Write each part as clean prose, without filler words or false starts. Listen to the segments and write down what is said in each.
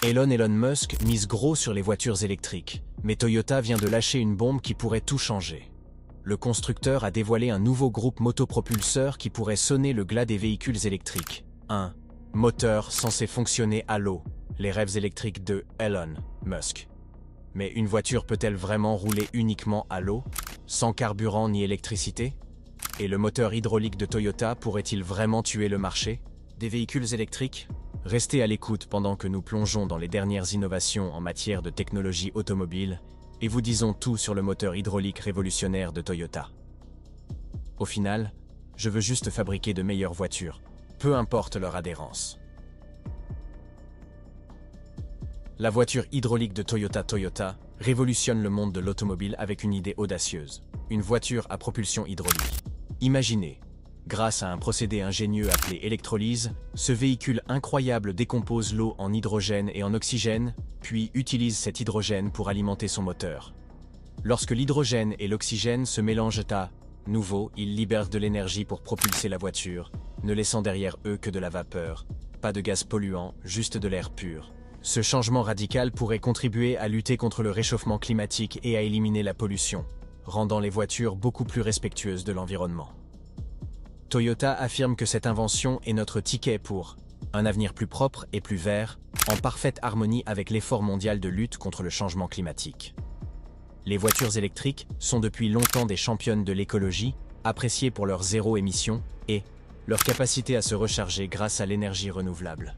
Elon Musk mise gros sur les voitures électriques, mais Toyota vient de lâcher une bombe qui pourrait tout changer. Le constructeur a dévoilé un nouveau groupe motopropulseur qui pourrait sonner le glas des véhicules électriques. Un moteur censé fonctionner à l'eau, les rêves électriques de Elon Musk. Mais une voiture peut-elle vraiment rouler uniquement à l'eau, sans carburant ni électricité? Et le moteur hydraulique de Toyota pourrait-il vraiment tuer le marché des véhicules électriques? Restez à l'écoute pendant que nous plongeons dans les dernières innovations en matière de technologie automobile et vous disons tout sur le moteur hydraulique révolutionnaire de Toyota. Au final, je veux juste fabriquer de meilleures voitures, peu importe leur adhérence. La voiture hydraulique de Toyota révolutionne le monde de l'automobile avec une idée audacieuse. Une voiture à propulsion hydraulique. Imaginez, grâce à un procédé ingénieux appelé électrolyse, ce véhicule incroyable décompose l'eau en hydrogène et en oxygène, puis utilise cet hydrogène pour alimenter son moteur. Lorsque l'hydrogène et l'oxygène se mélangent à nouveau, ils libèrent de l'énergie pour propulser la voiture, ne laissant derrière eux que de la vapeur, pas de gaz polluant, juste de l'air pur. Ce changement radical pourrait contribuer à lutter contre le réchauffement climatique et à éliminer la pollution, rendant les voitures beaucoup plus respectueuses de l'environnement. Toyota affirme que cette invention est notre ticket pour un avenir plus propre et plus vert, en parfaite harmonie avec l'effort mondial de lutte contre le changement climatique. Les voitures électriques sont depuis longtemps des championnes de l'écologie, appréciées pour leur zéro émission et leur capacité à se recharger grâce à l'énergie renouvelable.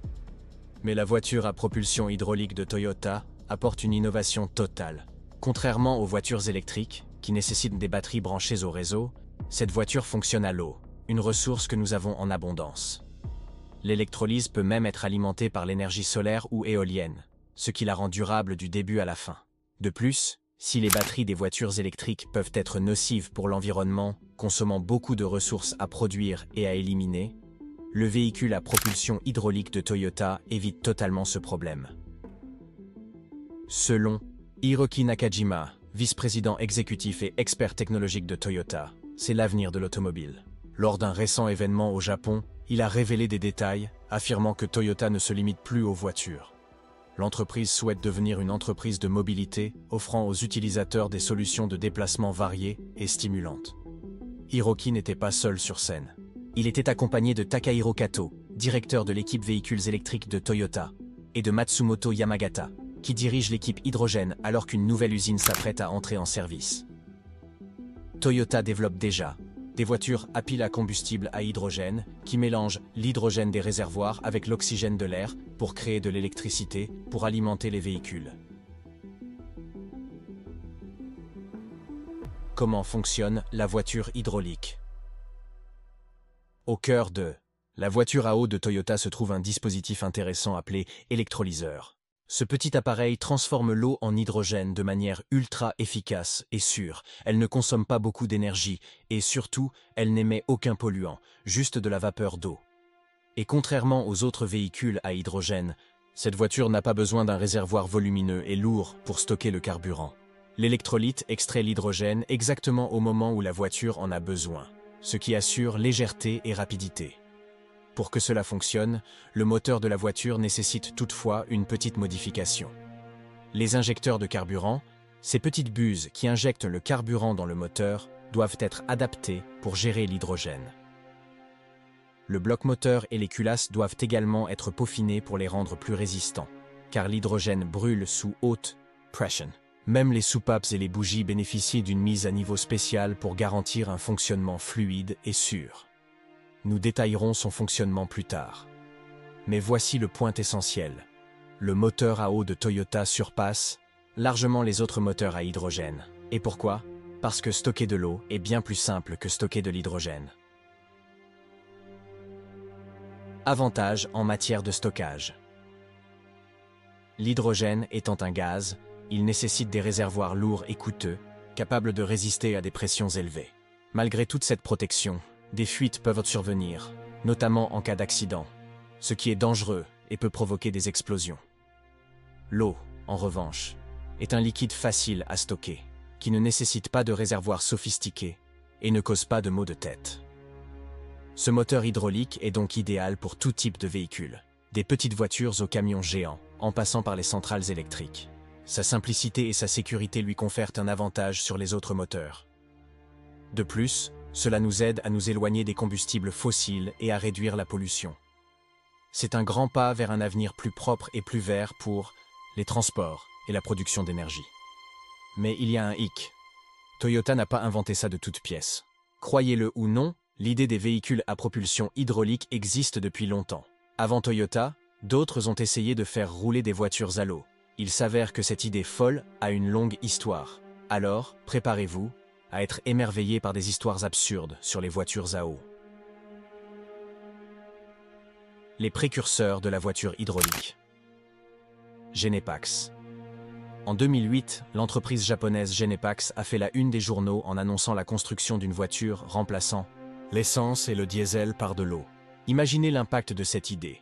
Mais la voiture à propulsion hydraulique de Toyota apporte une innovation totale. Contrairement aux voitures électriques, qui nécessitent des batteries branchées au réseau, cette voiture fonctionne à l'eau, une ressource que nous avons en abondance. L'électrolyse peut même être alimentée par l'énergie solaire ou éolienne, ce qui la rend durable du début à la fin. De plus, si les batteries des voitures électriques peuvent être nocives pour l'environnement, consommant beaucoup de ressources à produire et à éliminer, le véhicule à propulsion hydraulique de Toyota évite totalement ce problème. Selon Hiroki Nakajima, vice-président exécutif et expert technologique de Toyota, c'est l'avenir de l'automobile. Lors d'un récent événement au Japon, il a révélé des détails, affirmant que Toyota ne se limite plus aux voitures. L'entreprise souhaite devenir une entreprise de mobilité, offrant aux utilisateurs des solutions de déplacement variées et stimulantes. Hiroki n'était pas seul sur scène. Il était accompagné de Takahiro Kato, directeur de l'équipe véhicules électriques de Toyota, et de Matsumoto Yamagata, qui dirige l'équipe hydrogène alors qu'une nouvelle usine s'apprête à entrer en service. Toyota développe déjà des voitures à pile à combustible à hydrogène qui mélangent l'hydrogène des réservoirs avec l'oxygène de l'air pour créer de l'électricité pour alimenter les véhicules. Comment fonctionne la voiture hydraulique? Au cœur de la voiture à eau de Toyota se trouve un dispositif intéressant appelé électrolyseur. Ce petit appareil transforme l'eau en hydrogène de manière ultra efficace et sûre. Elle ne consomme pas beaucoup d'énergie et surtout, elle n'émet aucun polluant, juste de la vapeur d'eau. Et contrairement aux autres véhicules à hydrogène, cette voiture n'a pas besoin d'un réservoir volumineux et lourd pour stocker le carburant. L'électrolyte extrait l'hydrogène exactement au moment où la voiture en a besoin, ce qui assure légèreté et rapidité. Pour que cela fonctionne, le moteur de la voiture nécessite toutefois une petite modification. Les injecteurs de carburant, ces petites buses qui injectent le carburant dans le moteur, doivent être adaptés pour gérer l'hydrogène. Le bloc moteur et les culasses doivent également être peaufinés pour les rendre plus résistants, car l'hydrogène brûle sous haute pression. Même les soupapes et les bougies bénéficient d'une mise à niveau spéciale pour garantir un fonctionnement fluide et sûr. Nous détaillerons son fonctionnement plus tard. Mais voici le point essentiel. Le moteur à eau de Toyota surpasse largement les autres moteurs à hydrogène. Et pourquoi? Parce que stocker de l'eau est bien plus simple que stocker de l'hydrogène. Avantages en matière de stockage. L'hydrogène étant un gaz, il nécessite des réservoirs lourds et coûteux, capables de résister à des pressions élevées. Malgré toute cette protection, des fuites peuvent survenir, notamment en cas d'accident, ce qui est dangereux et peut provoquer des explosions. L'eau, en revanche, est un liquide facile à stocker, qui ne nécessite pas de réservoir sophistiqué et ne cause pas de maux de tête. Ce moteur hydraulique est donc idéal pour tout type de véhicule, des petites voitures aux camions géants, en passant par les centrales électriques. Sa simplicité et sa sécurité lui confèrent un avantage sur les autres moteurs. De plus, cela nous aide à nous éloigner des combustibles fossiles et à réduire la pollution. C'est un grand pas vers un avenir plus propre et plus vert pour les transports et la production d'énergie. Mais il y a un hic. Toyota n'a pas inventé ça de toutes pièces. Croyez-le ou non, l'idée des véhicules à propulsion hydraulique existe depuis longtemps. Avant Toyota, d'autres ont essayé de faire rouler des voitures à l'eau. Il s'avère que cette idée folle a une longue histoire. Alors, préparez-vous à être émerveillé par des histoires absurdes sur les voitures à eau. Les précurseurs de la voiture hydraulique. Genepax. En 2008, l'entreprise japonaise Genepax a fait la une des journaux en annonçant la construction d'une voiture remplaçant l'essence et le diesel par de l'eau. Imaginez l'impact de cette idée.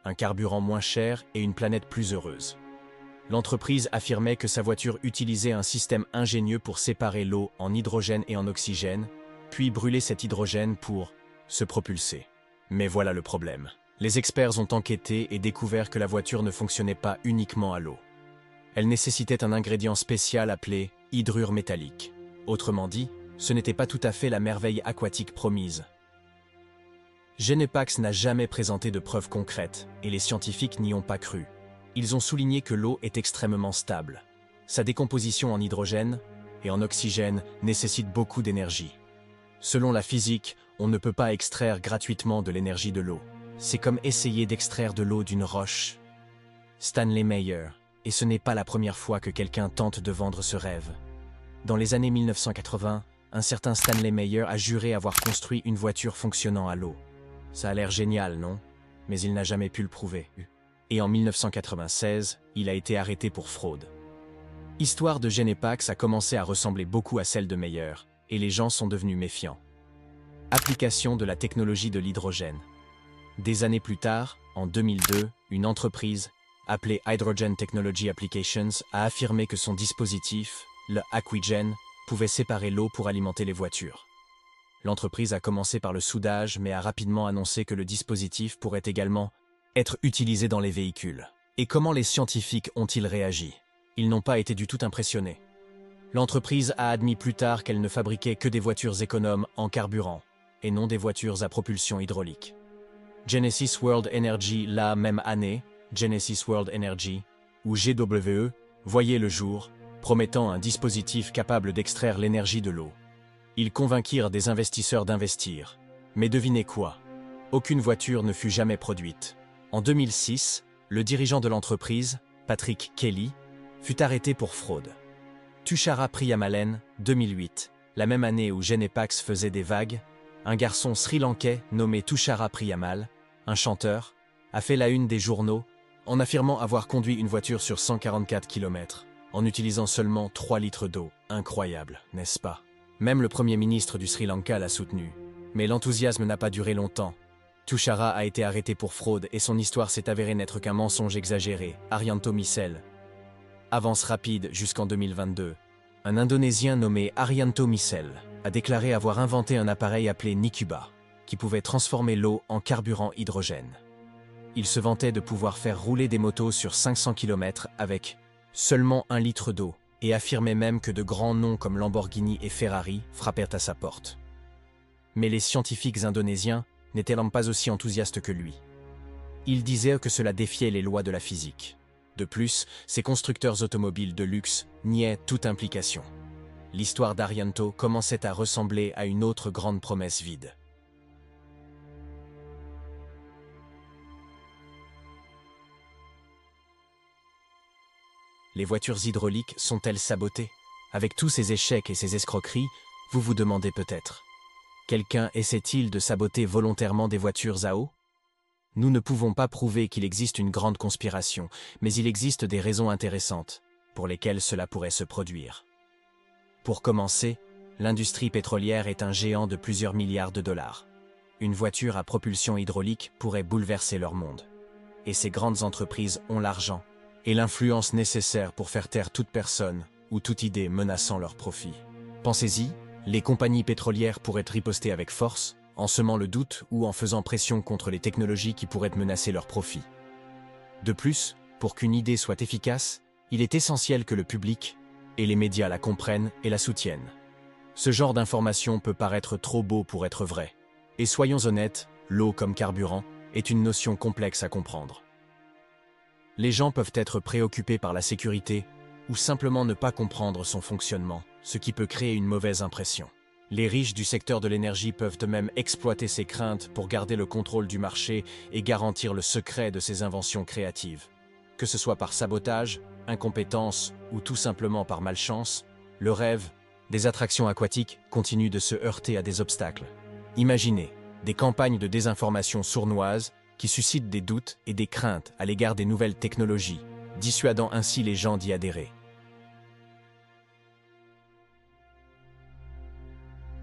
Un carburant moins cher et une planète plus heureuse. L'entreprise affirmait que sa voiture utilisait un système ingénieux pour séparer l'eau en hydrogène et en oxygène, puis brûler cet hydrogène pour se propulser. Mais voilà le problème. Les experts ont enquêté et découvert que la voiture ne fonctionnait pas uniquement à l'eau. Elle nécessitait un ingrédient spécial appelé hydrure métallique. Autrement dit, ce n'était pas tout à fait la merveille aquatique promise. Genepax n'a jamais présenté de preuves concrètes, et les scientifiques n'y ont pas cru. Ils ont souligné que l'eau est extrêmement stable. Sa décomposition en hydrogène et en oxygène nécessite beaucoup d'énergie. Selon la physique, on ne peut pas extraire gratuitement de l'énergie de l'eau. C'est comme essayer d'extraire de l'eau d'une roche. Stanley Meyer, et ce n'est pas la première fois que quelqu'un tente de vendre ce rêve. Dans les années 1980, un certain Stanley Meyer a juré avoir construit une voiture fonctionnant à l'eau. Ça a l'air génial, non? Mais il n'a jamais pu le prouver. Et en 1996, il a été arrêté pour fraude. L'histoire de Genepax a commencé à ressembler beaucoup à celle de Meyer, et les gens sont devenus méfiants. Application de la technologie de l'hydrogène. Des années plus tard, en 2002, une entreprise, appelée Hydrogen Technology Applications, a affirmé que son dispositif, le Aquigen, pouvait séparer l'eau pour alimenter les voitures. L'entreprise a commencé par le soudage, mais a rapidement annoncé que le dispositif pourrait également être utilisé dans les véhicules. Et comment les scientifiques ont-ils réagi? Ils n'ont pas été du tout impressionnés. L'entreprise a admis plus tard qu'elle ne fabriquait que des voitures économes en carburant, et non des voitures à propulsion hydraulique. Genesis World Energy, la même année, Genesis World Energy, ou GWE, voyait le jour, promettant un dispositif capable d'extraire l'énergie de l'eau. Ils convainquirent des investisseurs d'investir. Mais devinez quoi? Aucune voiture ne fut jamais produite. En 2006, le dirigeant de l'entreprise, Patrick Kelly, fut arrêté pour fraude. Tushara Priyamalen, 2008, la même année où Genepax faisait des vagues, un garçon sri-lankais nommé Tushara Priyamal, un chanteur, a fait la une des journaux en affirmant avoir conduit une voiture sur 144 km, en utilisant seulement 3 litres d'eau. Incroyable, n'est-ce pas? Même le Premier ministre du Sri Lanka l'a soutenu. Mais l'enthousiasme n'a pas duré longtemps. Tushara a été arrêté pour fraude et son histoire s'est avérée n'être qu'un mensonge exagéré. Arianto Missel. Avance rapide jusqu'en 2022. Un Indonésien nommé Arianto Missel a déclaré avoir inventé un appareil appelé Nikuba, qui pouvait transformer l'eau en carburant hydrogène. Il se vantait de pouvoir faire rouler des motos sur 500 km avec seulement 1 litre d'eau, et affirmait même que de grands noms comme Lamborghini et Ferrari frappèrent à sa porte. Mais les scientifiques indonésiens n'étaient pas aussi enthousiastes que lui. Ils disaient que cela défiait les lois de la physique. De plus, ces constructeurs automobiles de luxe niaient toute implication. L'histoire d'Arianto commençait à ressembler à une autre grande promesse vide. Les voitures hydrauliques sont-elles sabotées? Avec tous ces échecs et ces escroqueries, vous vous demandez peut-être. Quelqu'un essaie-t-il de saboter volontairement des voitures à eau? Nous ne pouvons pas prouver qu'il existe une grande conspiration, mais il existe des raisons intéressantes pour lesquelles cela pourrait se produire. Pour commencer, l'industrie pétrolière est un géant de plusieurs milliards de dollars. Une voiture à propulsion hydraulique pourrait bouleverser leur monde. Et ces grandes entreprises ont l'argent et l'influence nécessaire pour faire taire toute personne ou toute idée menaçant leur profit. Pensez-y, les compagnies pétrolières pourraient riposter avec force, en semant le doute ou en faisant pression contre les technologies qui pourraient menacer leur profit. De plus, Pour qu'une idée soit efficace, il est essentiel que le public et les médias la comprennent et la soutiennent. Ce genre d'information peut paraître trop beau pour être vrai. Et soyons honnêtes, l'eau comme carburant est une notion complexe à comprendre. Les gens peuvent être préoccupés par la sécurité ou simplement ne pas comprendre son fonctionnement, ce qui peut créer une mauvaise impression. Les riches du secteur de l'énergie peuvent eux-mêmes exploiter ces craintes pour garder le contrôle du marché et garantir le secret de ces inventions créatives. Que ce soit par sabotage, incompétence ou tout simplement par malchance, le rêve des attractions aquatiques continue de se heurter à des obstacles. Imaginez des campagnes de désinformation sournoises qui suscitent des doutes et des craintes à l'égard des nouvelles technologies, dissuadant ainsi les gens d'y adhérer.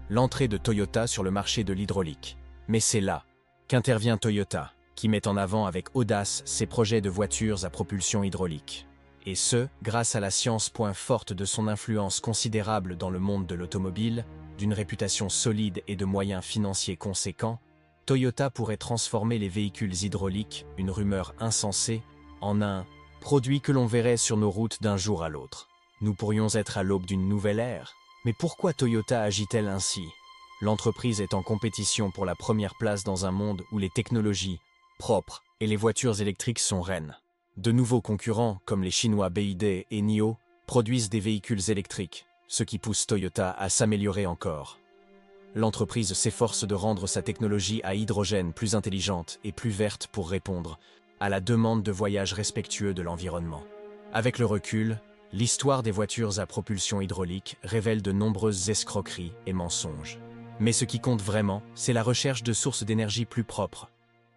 L'entrée de Toyota sur le marché de l'hydraulique. Mais c'est là qu'intervient Toyota, qui met en avant avec audace ses projets de voitures à propulsion hydraulique. Et ce, grâce à la science forte de son influence considérable dans le monde de l'automobile, d'une réputation solide et de moyens financiers conséquents, Toyota pourrait transformer les véhicules hydrauliques, une rumeur insensée, en un produit que l'on verrait sur nos routes d'un jour à l'autre. Nous pourrions être à l'aube d'une nouvelle ère. Mais pourquoi Toyota agit-elle ainsi? L'entreprise est en compétition pour la première place dans un monde où les technologies propres et les voitures électriques sont reines. De nouveaux concurrents, comme les Chinois BYD et NIO, produisent des véhicules électriques, ce qui pousse Toyota à s'améliorer encore. L'entreprise s'efforce de rendre sa technologie à hydrogène plus intelligente et plus verte pour répondre à la demande de voyages respectueux de l'environnement. Avec le recul, l'histoire des voitures à propulsion hydraulique révèle de nombreuses escroqueries et mensonges. Mais ce qui compte vraiment, c'est la recherche de sources d'énergie plus propres.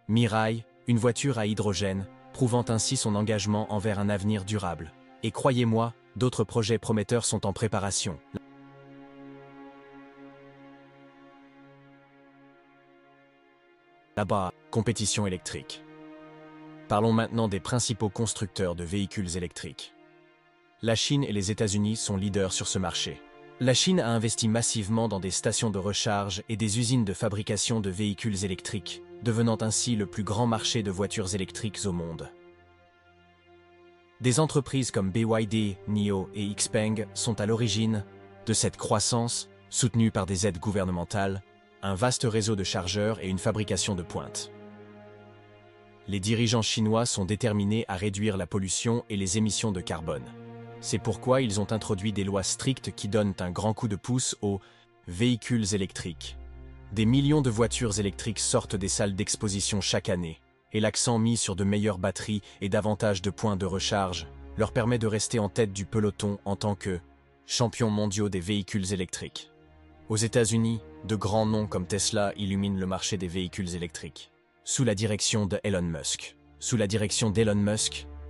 Mirai, une voiture à hydrogène, prouvant ainsi son engagement envers un avenir durable. Et croyez-moi, d'autres projets prometteurs sont en préparation. Là-bas, compétition électrique. Parlons maintenant des principaux constructeurs de véhicules électriques. La Chine et les États-Unis sont leaders sur ce marché. La Chine a investi massivement dans des stations de recharge et des usines de fabrication de véhicules électriques, devenant ainsi le plus grand marché de voitures électriques au monde. Des entreprises comme BYD, NIO et XPeng sont à l'origine de cette croissance, soutenue par des aides gouvernementales, un vaste réseau de chargeurs et une fabrication de pointe. Les dirigeants chinois sont déterminés à réduire la pollution et les émissions de carbone. C'est pourquoi ils ont introduit des lois strictes qui donnent un grand coup de pouce aux véhicules électriques. Des millions de voitures électriques sortent des salles d'exposition chaque année, et l'accent mis sur de meilleures batteries et davantage de points de recharge leur permet de rester en tête du peloton en tant que champions mondiaux des véhicules électriques. Aux États-Unis, de grands noms comme Tesla illuminent le marché des véhicules électriques. Sous la direction d'Elon Musk,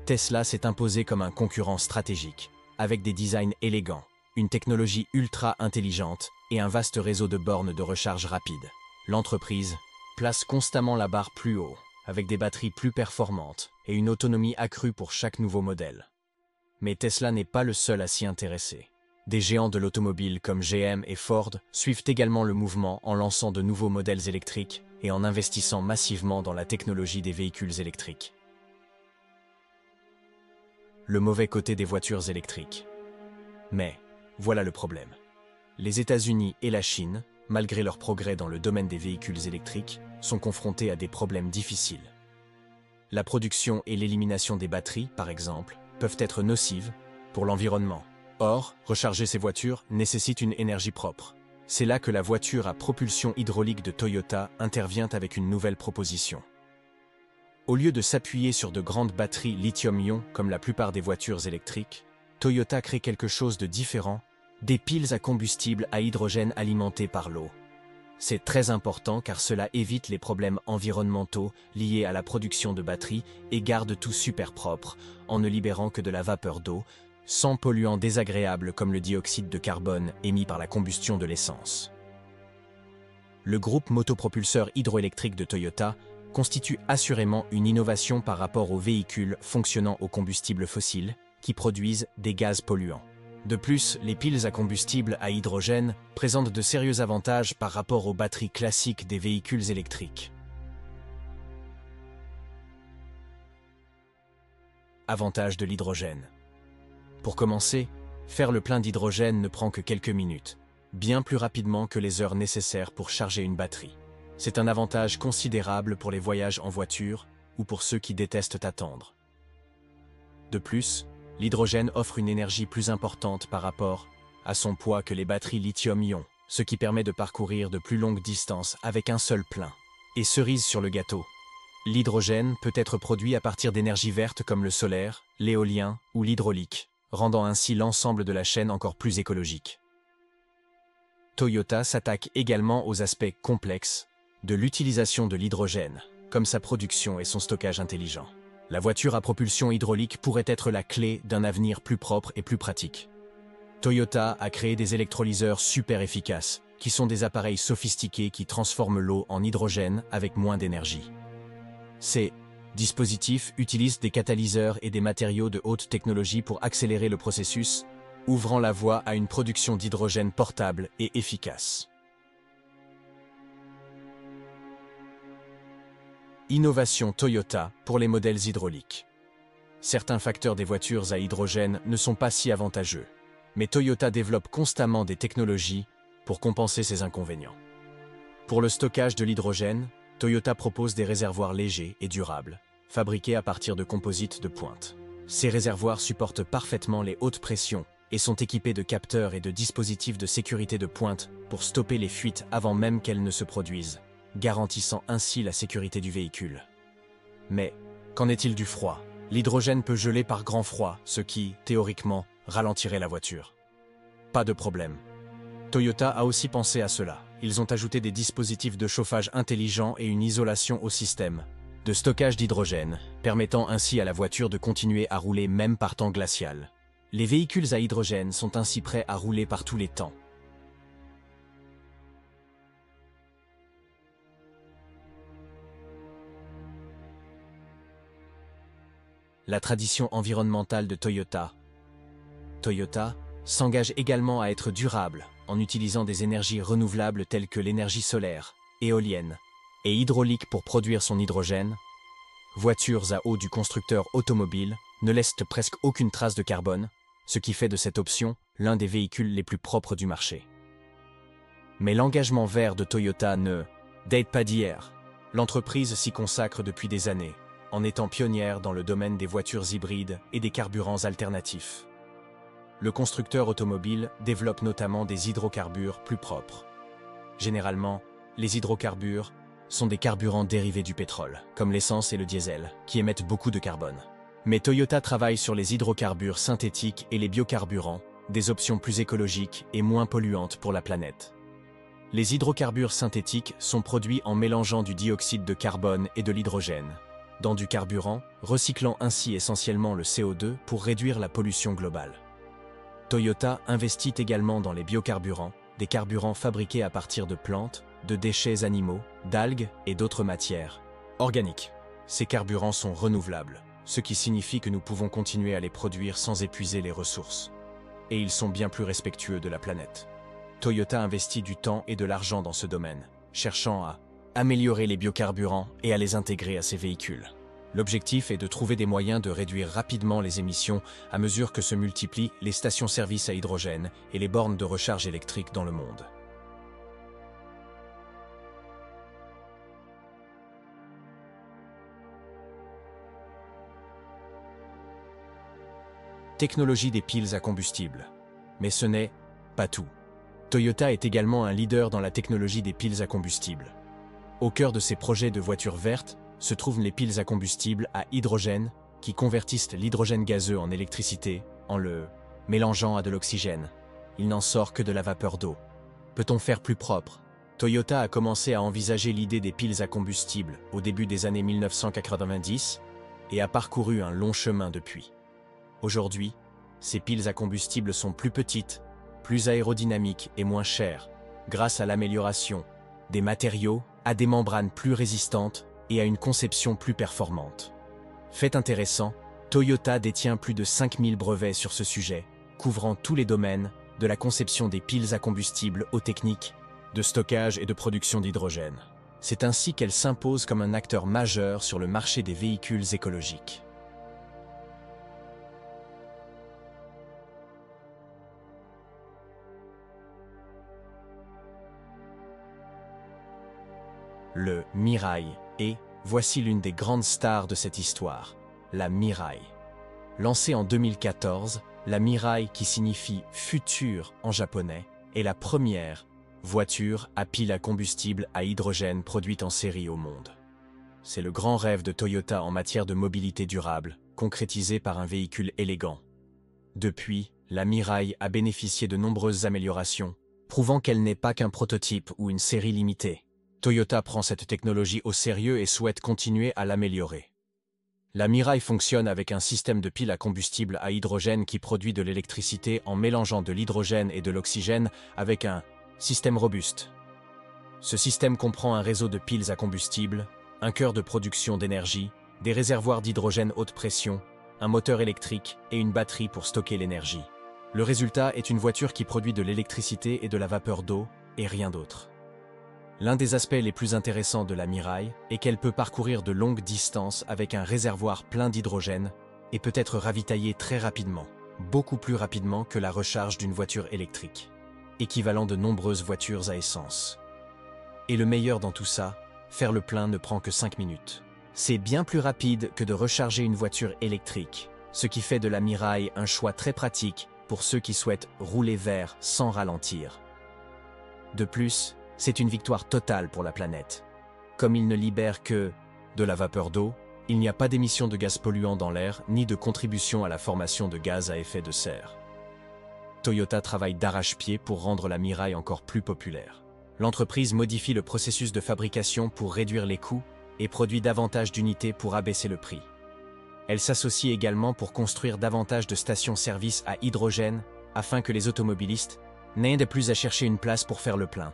Tesla s'est imposé comme un concurrent stratégique, avec des designs élégants, une technologie ultra intelligente et un vaste réseau de bornes de recharge rapide. L'entreprise place constamment la barre plus haut, avec des batteries plus performantes et une autonomie accrue pour chaque nouveau modèle. Mais Tesla n'est pas le seul à s'y intéresser. Des géants de l'automobile comme GM et Ford suivent également le mouvement en lançant de nouveaux modèles électriques et en investissant massivement dans la technologie des véhicules électriques. Le mauvais côté des voitures électriques. Mais, voilà le problème. Les États-Unis et la Chine, malgré leurs progrès dans le domaine des véhicules électriques, sont confrontés à des problèmes difficiles. La production et l'élimination des batteries, par exemple, peuvent être nocives pour l'environnement. Or, recharger ces voitures nécessite une énergie propre. C'est là que la voiture à propulsion hydraulique de Toyota intervient avec une nouvelle proposition. Au lieu de s'appuyer sur de grandes batteries lithium-ion comme la plupart des voitures électriques, Toyota crée quelque chose de différent, des piles à combustible à hydrogène alimentées par l'eau. C'est très important car cela évite les problèmes environnementaux liés à la production de batteries et garde tout super propre, en ne libérant que de la vapeur d'eau, sans polluants désagréables comme le dioxyde de carbone émis par la combustion de l'essence. Le groupe motopropulseur hydroélectrique de Toyota constitue assurément une innovation par rapport aux véhicules fonctionnant au combustible fossile qui produisent des gaz polluants. De plus, les piles à combustible à hydrogène présentent de sérieux avantages par rapport aux batteries classiques des véhicules électriques. Avantages de l'hydrogène. Pour commencer, faire le plein d'hydrogène ne prend que quelques minutes, bien plus rapidement que les heures nécessaires pour charger une batterie. C'est un avantage considérable pour les voyages en voiture ou pour ceux qui détestent attendre. De plus, l'hydrogène offre une énergie plus importante par rapport à son poids que les batteries lithium-ion, ce qui permet de parcourir de plus longues distances avec un seul plein. Et cerise sur le gâteau, l'hydrogène peut être produit à partir d'énergies vertes comme le solaire, l'éolien ou l'hydraulique, rendant ainsi l'ensemble de la chaîne encore plus écologique. Toyota s'attaque également aux aspects complexes de l'utilisation de l'hydrogène, comme sa production et son stockage intelligent. La voiture à propulsion hydraulique pourrait être la clé d'un avenir plus propre et plus pratique. Toyota a créé des électrolyseurs super efficaces, qui sont des appareils sophistiqués qui transforment l'eau en hydrogène avec moins d'énergie. Ces dispositifs utilisent des catalyseurs et des matériaux de haute technologie pour accélérer le processus, ouvrant la voie à une production d'hydrogène portable et efficace. Innovation Toyota pour les modèles hydrauliques. Certains facteurs des voitures à hydrogène ne sont pas si avantageux, mais Toyota développe constamment des technologies pour compenser ces inconvénients. Pour le stockage de l'hydrogène, Toyota propose des réservoirs légers et durables, fabriqués à partir de composites de pointe. Ces réservoirs supportent parfaitement les hautes pressions et sont équipés de capteurs et de dispositifs de sécurité de pointe pour stopper les fuites avant même qu'elles ne se produisent, garantissant ainsi la sécurité du véhicule. Mais, qu'en est-il du froid? L'hydrogène peut geler par grand froid, ce qui, théoriquement, ralentirait la voiture. Pas de problème. Toyota a aussi pensé à cela. Ils ont ajouté des dispositifs de chauffage intelligents et une isolation au système de stockage d'hydrogène, permettant ainsi à la voiture de continuer à rouler même par temps glacial. Les véhicules à hydrogène sont ainsi prêts à rouler par tous les temps. La tradition environnementale de Toyota. Toyota s'engage également à être durable en utilisant des énergies renouvelables telles que l'énergie solaire, éolienne et hydraulique pour produire son hydrogène. Voitures à eau du constructeur automobile ne laissent presque aucune trace de carbone, ce qui fait de cette option l'un des véhicules les plus propres du marché. Mais l'engagement vert de Toyota ne date pas d'hier. L'entreprise s'y consacre depuis des années, en étant pionnière dans le domaine des voitures hybrides et des carburants alternatifs. Le constructeur automobile développe notamment des hydrocarbures plus propres. Généralement, les hydrocarbures sont des carburants dérivés du pétrole, comme l'essence et le diesel, qui émettent beaucoup de carbone. Mais Toyota travaille sur les hydrocarbures synthétiques et les biocarburants, des options plus écologiques et moins polluantes pour la planète. Les hydrocarbures synthétiques sont produits en mélangeant du dioxyde de carbone et de l'hydrogène dans du carburant, recyclant ainsi essentiellement le CO2 pour réduire la pollution globale. Toyota investit également dans les biocarburants, des carburants fabriqués à partir de plantes, de déchets animaux, d'algues et d'autres matières organiques. Ces carburants sont renouvelables, ce qui signifie que nous pouvons continuer à les produire sans épuiser les ressources. Et ils sont bien plus respectueux de la planète. Toyota investit du temps et de l'argent dans ce domaine, cherchant à améliorer les biocarburants et à les intégrer à ses véhicules. L'objectif est de trouver des moyens de réduire rapidement les émissions à mesure que se multiplient les stations-service à hydrogène et les bornes de recharge électrique dans le monde. Technologie des piles à combustible. Mais ce n'est pas tout. Toyota est également un leader dans la technologie des piles à combustible. Au cœur de ses projets de voitures vertes se trouvent les piles à combustible à hydrogène qui convertissent l'hydrogène gazeux en électricité en le mélangeant à de l'oxygène. Il n'en sort que de la vapeur d'eau. Peut-on faire plus propre? Toyota a commencé à envisager l'idée des piles à combustible au début des années 1990 et a parcouru un long chemin depuis. Aujourd'hui, ces piles à combustible sont plus petites, plus aérodynamiques et moins chères, grâce à l'amélioration des matériaux, à des membranes plus résistantes et à une conception plus performante. Fait intéressant, Toyota détient plus de 5000 brevets sur ce sujet, couvrant tous les domaines, de la conception des piles à combustible aux techniques de stockage et de production d'hydrogène. C'est ainsi qu'elle s'impose comme un acteur majeur sur le marché des véhicules écologiques. le Mirai, et voici l'une des grandes stars de cette histoire, la Mirai. Lancée en 2014, la Mirai, qui signifie « futur » en japonais, est la première voiture à pile à combustible à hydrogène produite en série au monde. C'est le grand rêve de Toyota en matière de mobilité durable, concrétisé par un véhicule élégant. Depuis, la Mirai a bénéficié de nombreuses améliorations, prouvant qu'elle n'est pas qu'un prototype ou une série limitée. Toyota prend cette technologie au sérieux et souhaite continuer à l'améliorer. La Mirai fonctionne avec un système de pile à combustible à hydrogène qui produit de l'électricité en mélangeant de l'hydrogène et de l'oxygène avec un système robuste. Ce système comprend un réseau de piles à combustible, un cœur de production d'énergie, des réservoirs d'hydrogène haute pression, un moteur électrique et une batterie pour stocker l'énergie. Le résultat est une voiture qui produit de l'électricité et de la vapeur d'eau, et rien d'autre. L'un des aspects les plus intéressants de la Mirai est qu'elle peut parcourir de longues distances avec un réservoir plein d'hydrogène et peut être ravitaillée très rapidement, beaucoup plus rapidement que la recharge d'une voiture électrique, équivalent de nombreuses voitures à essence. Et le meilleur dans tout ça, faire le plein ne prend que 5 minutes. C'est bien plus rapide que de recharger une voiture électrique, ce qui fait de la Mirai un choix très pratique pour ceux qui souhaitent rouler vert sans ralentir. De plus, c'est une victoire totale pour la planète. Comme il ne libère que de la vapeur d'eau, il n'y a pas d'émissions de gaz polluants dans l'air ni de contribution à la formation de gaz à effet de serre. Toyota travaille d'arrache-pied pour rendre la Mirai encore plus populaire. L'entreprise modifie le processus de fabrication pour réduire les coûts et produit davantage d'unités pour abaisser le prix. Elle s'associe également pour construire davantage de stations-service à hydrogène afin que les automobilistes n'aient de plus à chercher une place pour faire le plein.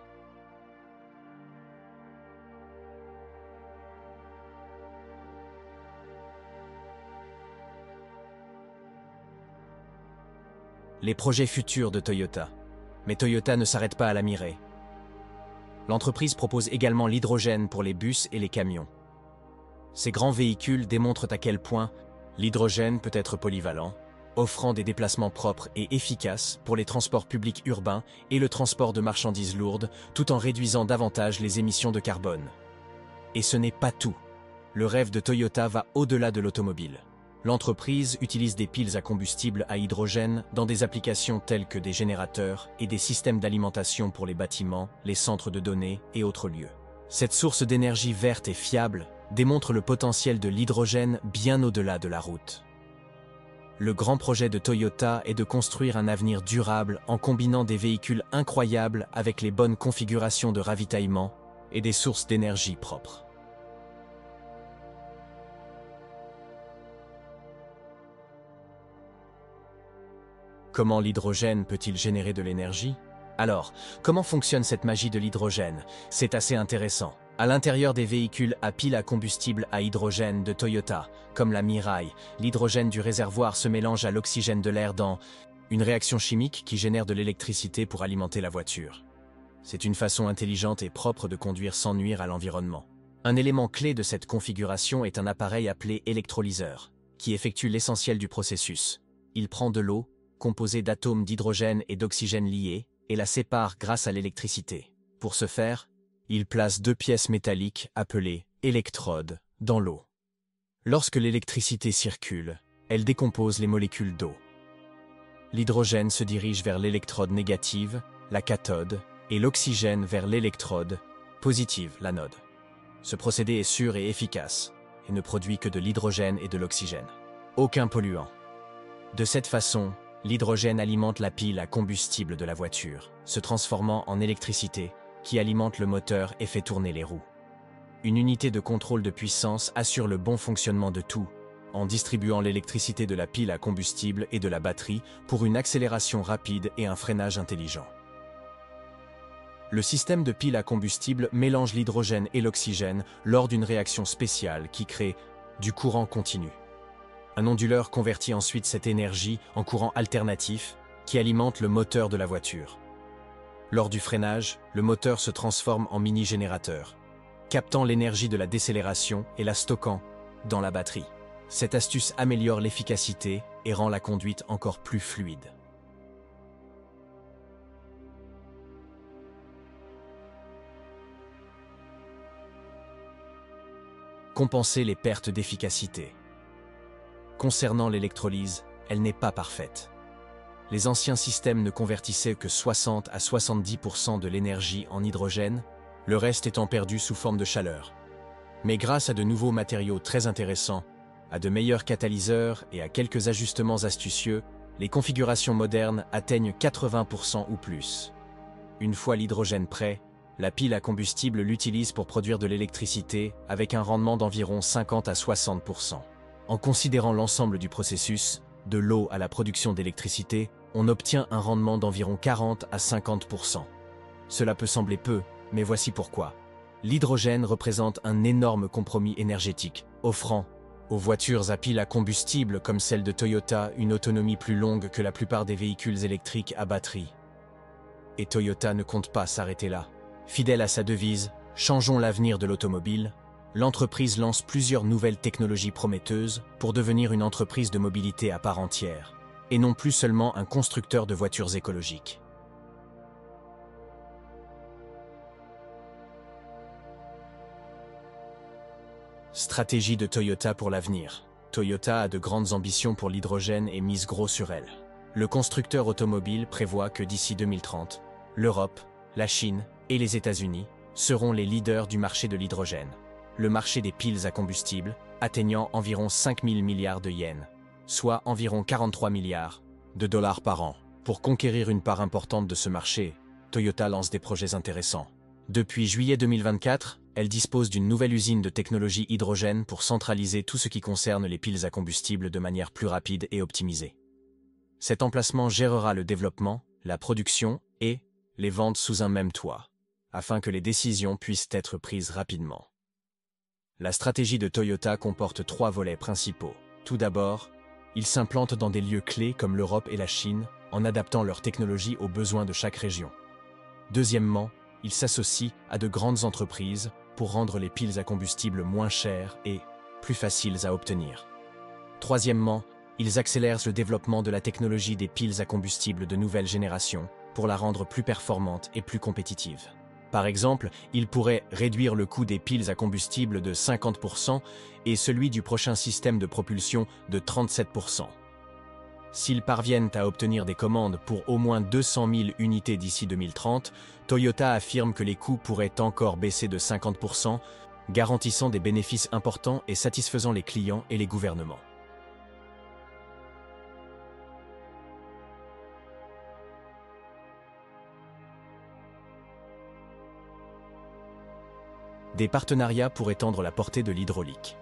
Les projets futurs de Toyota. Mais Toyota ne s'arrête pas à la Mirai. L'entreprise propose également l'hydrogène pour les bus et les camions. Ces grands véhicules démontrent à quel point l'hydrogène peut être polyvalent, offrant des déplacements propres et efficaces pour les transports publics urbains et le transport de marchandises lourdes, tout en réduisant davantage les émissions de carbone. Et ce n'est pas tout. Le rêve de Toyota va au-delà de l'automobile. L'entreprise utilise des piles à combustible à hydrogène dans des applications telles que des générateurs et des systèmes d'alimentation pour les bâtiments, les centres de données et autres lieux. Cette source d'énergie verte et fiable démontre le potentiel de l'hydrogène bien au-delà de la route. Le grand projet de Toyota est de construire un avenir durable en combinant des véhicules incroyables avec les bonnes configurations de ravitaillement et des sources d'énergie propres. Comment l'hydrogène peut-il générer de l'énergie? Alors, comment fonctionne cette magie de l'hydrogène? C'est assez intéressant. À l'intérieur des véhicules à pile à combustible à hydrogène de Toyota, comme la Mirai, l'hydrogène du réservoir se mélange à l'oxygène de l'air dans une réaction chimique qui génère de l'électricité pour alimenter la voiture. C'est une façon intelligente et propre de conduire sans nuire à l'environnement. Un élément clé de cette configuration est un appareil appelé électrolyseur, qui effectue l'essentiel du processus. Il prend de l'eau, composée d'atomes d'hydrogène et d'oxygène liés, et la sépare grâce à l'électricité. Pour ce faire, il place deux pièces métalliques appelées électrodes dans l'eau. Lorsque l'électricité circule, elle décompose les molécules d'eau. L'hydrogène se dirige vers l'électrode négative, la cathode, et l'oxygène vers l'électrode positive, l'anode. Ce procédé est sûr et efficace, et ne produit que de l'hydrogène et de l'oxygène. Aucun polluant. De cette façon, l'hydrogène alimente la pile à combustible de la voiture, se transformant en électricité qui alimente le moteur et fait tourner les roues. Une unité de contrôle de puissance assure le bon fonctionnement de tout, en distribuant l'électricité de la pile à combustible et de la batterie pour une accélération rapide et un freinage intelligent. Le système de pile à combustible mélange l'hydrogène et l'oxygène lors d'une réaction spéciale qui crée du courant continu. Un onduleur convertit ensuite cette énergie en courant alternatif qui alimente le moteur de la voiture. Lors du freinage, le moteur se transforme en mini-générateur, captant l'énergie de la décélération et la stockant dans la batterie. Cette astuce améliore l'efficacité et rend la conduite encore plus fluide. compenser les pertes d'efficacité. Concernant l'électrolyse, elle n'est pas parfaite. Les anciens systèmes ne convertissaient que 60 à 70% de l'énergie en hydrogène, le reste étant perdu sous forme de chaleur. Mais grâce à de nouveaux matériaux très intéressants, à de meilleurs catalyseurs et à quelques ajustements astucieux, les configurations modernes atteignent 80% ou plus. Une fois l'hydrogène prêt, la pile à combustible l'utilise pour produire de l'électricité avec un rendement d'environ 50 à 60%. En considérant l'ensemble du processus, de l'eau à la production d'électricité, on obtient un rendement d'environ 40 à 50%. Cela peut sembler peu, mais voici pourquoi. L'hydrogène représente un énorme compromis énergétique, offrant aux voitures à pile à combustible comme celle de Toyota une autonomie plus longue que la plupart des véhicules électriques à batterie. Et Toyota ne compte pas s'arrêter là. Fidèle à sa devise « Changeons l'avenir de l'automobile », l'entreprise lance plusieurs nouvelles technologies prometteuses pour devenir une entreprise de mobilité à part entière, et non plus seulement un constructeur de voitures écologiques. Stratégie de Toyota pour l'avenir. Toyota a de grandes ambitions pour l'hydrogène et mise gros sur elle. Le constructeur automobile prévoit que d'ici 2030, l'Europe, la Chine et les États-Unis seront les leaders du marché de l'hydrogène. Le marché des piles à combustible atteignant environ 5 000 milliards de yens, soit environ 43 milliards de dollars par an. Pour conquérir une part importante de ce marché, Toyota lance des projets intéressants. Depuis juillet 2024, elle dispose d'une nouvelle usine de technologie hydrogène pour centraliser tout ce qui concerne les piles à combustible de manière plus rapide et optimisée. Cet emplacement gérera le développement, la production et les ventes sous un même toit, afin que les décisions puissent être prises rapidement. La stratégie de Toyota comporte 3 volets principaux. Tout d'abord, ils s'implantent dans des lieux clés comme l'Europe et la Chine, en adaptant leur technologie aux besoins de chaque région. Deuxièmement, ils s'associent à de grandes entreprises pour rendre les piles à combustible moins chères et plus faciles à obtenir. Troisièmement, ils accélèrent le développement de la technologie des piles à combustible de nouvelle génération pour la rendre plus performante et plus compétitive. Par exemple, ils pourraient réduire le coût des piles à combustible de 50% et celui du prochain système de propulsion de 37%. S'ils parviennent à obtenir des commandes pour au moins 200 000 unités d'ici 2030, Toyota affirme que les coûts pourraient encore baisser de 50%, garantissant des bénéfices importants et satisfaisant les clients et les gouvernements. Des partenariats pour étendre la portée de l'hydraulique.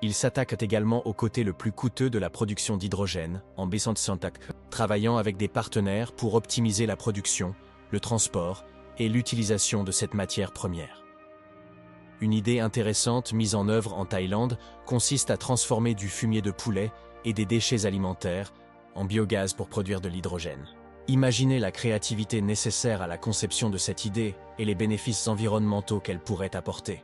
Ils s'attaquent également au côté le plus coûteux de la production d'hydrogène, en baissant de Santac, travaillant avec des partenaires pour optimiser la production, le transport et l'utilisation de cette matière première. Une idée intéressante mise en œuvre en Thaïlande consiste à transformer du fumier de poulet et des déchets alimentaires en biogaz pour produire de l'hydrogène. Imaginez la créativité nécessaire à la conception de cette idée et les bénéfices environnementaux qu'elle pourrait apporter.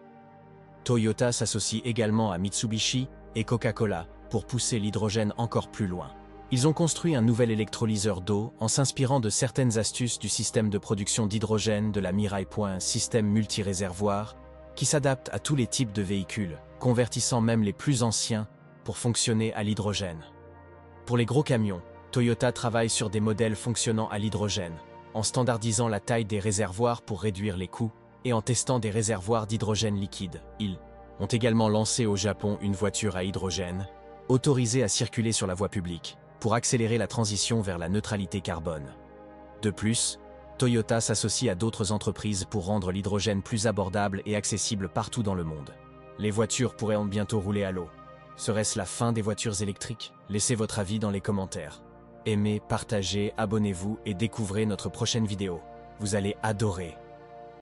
Toyota s'associe également à Mitsubishi et Coca-Cola pour pousser l'hydrogène encore plus loin. Ils ont construit un nouvel électrolyseur d'eau en s'inspirant de certaines astuces du système de production d'hydrogène de la Mirai. Un système multi-réservoir qui s'adapte à tous les types de véhicules, convertissant même les plus anciens pour fonctionner à l'hydrogène. Pour les gros camions, Toyota travaille sur des modèles fonctionnant à l'hydrogène, en standardisant la taille des réservoirs pour réduire les coûts et en testant des réservoirs d'hydrogène liquide. Ils ont également lancé au Japon une voiture à hydrogène, autorisée à circuler sur la voie publique, pour accélérer la transition vers la neutralité carbone. De plus, Toyota s'associe à d'autres entreprises pour rendre l'hydrogène plus abordable et accessible partout dans le monde. Les voitures pourraient bientôt rouler à l'eau. Serait-ce la fin des voitures électriques? Laissez votre avis dans les commentaires. Aimez, partagez, abonnez-vous et découvrez notre prochaine vidéo. Vous allez adorer.